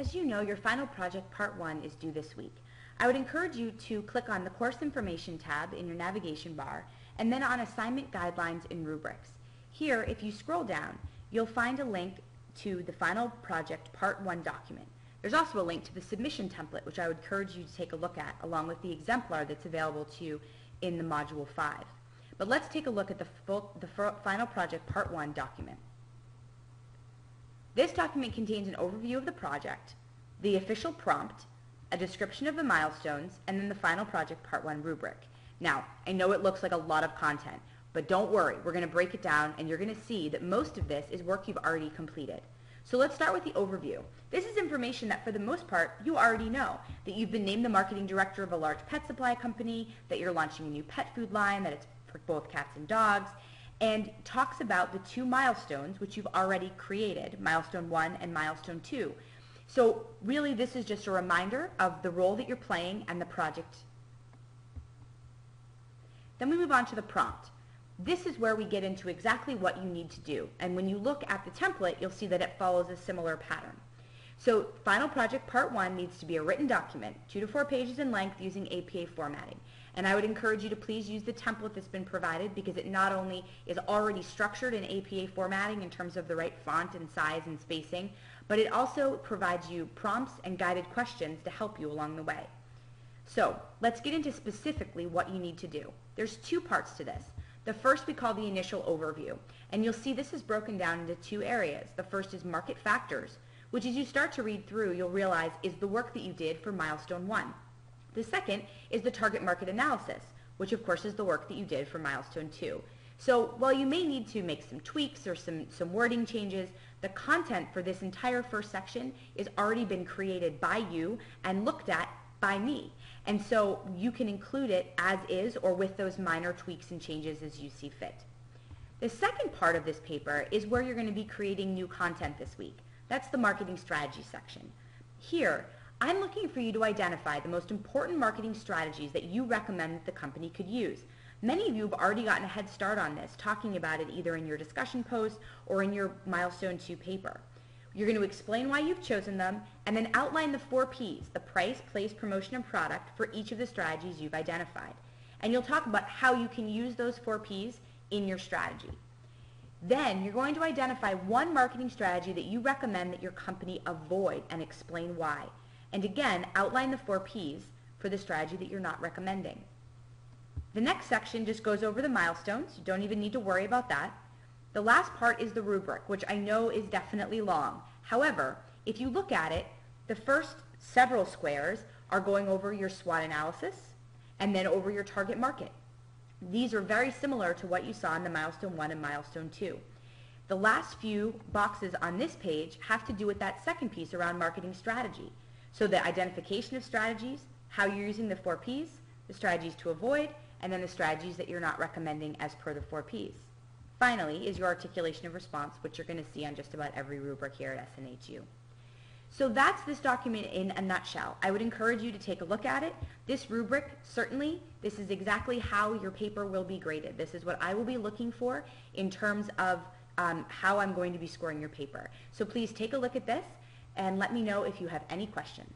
As you know, your final project, Part 1, is due this week. I would encourage you to click on the Course Information tab in your navigation bar and then on Assignment Guidelines and Rubrics. Here, if you scroll down, you'll find a link to the final project, Part 1 document. There's also a link to the submission template, which I would encourage you to take a look at, along with the exemplar that's available to you in the Module 5. But let's take a look at the final project, Part 1 document. This document contains an overview of the project, the official prompt, a description of the milestones, and then the final project Part 1 rubric. Now, I know it looks like a lot of content, but don't worry, we're going to break it down and you're going to see that most of this is work you've already completed. So let's start with the overview. This is information that for the most part you already know, that you've been named the marketing director of a large pet supply company, that you're launching a new pet food line, that it's for both cats and dogs, and talks about the 2 milestones which you've already created, Milestone 1 and Milestone 2. So really this is just a reminder of the role that you're playing and the project. Then we move on to the prompt. This is where we get into exactly what you need to do. And when you look at the template, you'll see that it follows a similar pattern. So final project Part 1 needs to be a written document, 2 to 4 pages in length using APA formatting. And I would encourage you to please use the template that's been provided because it not only is already structured in APA formatting in terms of the right font and size and spacing, but it also provides you prompts and guided questions to help you along the way. So let's get into specifically what you need to do. There's 2 parts to this. The first we call the initial overview, and you'll see this is broken down into 2 areas. The first is market factors, which as you start to read through, you'll realize is the work that you did for Milestone 1. The second is the target market analysis, which of course is the work that you did for Milestone 2. So while you may need to make some tweaks or some wording changes, the content for this entire first section is already been created by you and looked at by me. And so you can include it as is or with those minor tweaks and changes as you see fit. The second part of this paper is where you're going to be creating new content this week. That's the marketing strategy section. Here, I'm looking for you to identify the most important marketing strategies that you recommend that the company could use. Many of you have already gotten a head start on this, talking about it either in your discussion post or in your Milestone 2 paper. You're going to explain why you've chosen them and then outline the 4 Ps, the price, place, promotion, and product for each of the strategies you've identified. And you'll talk about how you can use those 4 Ps in your strategy. Then you're going to identify one marketing strategy that you recommend that your company avoid and explain why. And again, outline the 4 Ps for the strategy that you're not recommending. The next section just goes over the milestones. You don't even need to worry about that. The last part is the rubric, which I know is definitely long. However, if you look at it, the first several squares are going over your SWOT analysis and then over your target market. These are very similar to what you saw in the Milestone 1 and Milestone 2. The last few boxes on this page have to do with that second piece around marketing strategy. So the identification of strategies, how you're using the 4 Ps, the strategies to avoid, and then the strategies that you're not recommending as per the 4 Ps. Finally is your articulation of response, which you're going to see on just about every rubric here at SNHU. So that's this document in a nutshell. I would encourage you to take a look at it. This rubric, certainly, this is exactly how your paper will be graded. This is what I will be looking for in terms of how I'm going to be scoring your paper. So please take a look at this and let me know if you have any questions.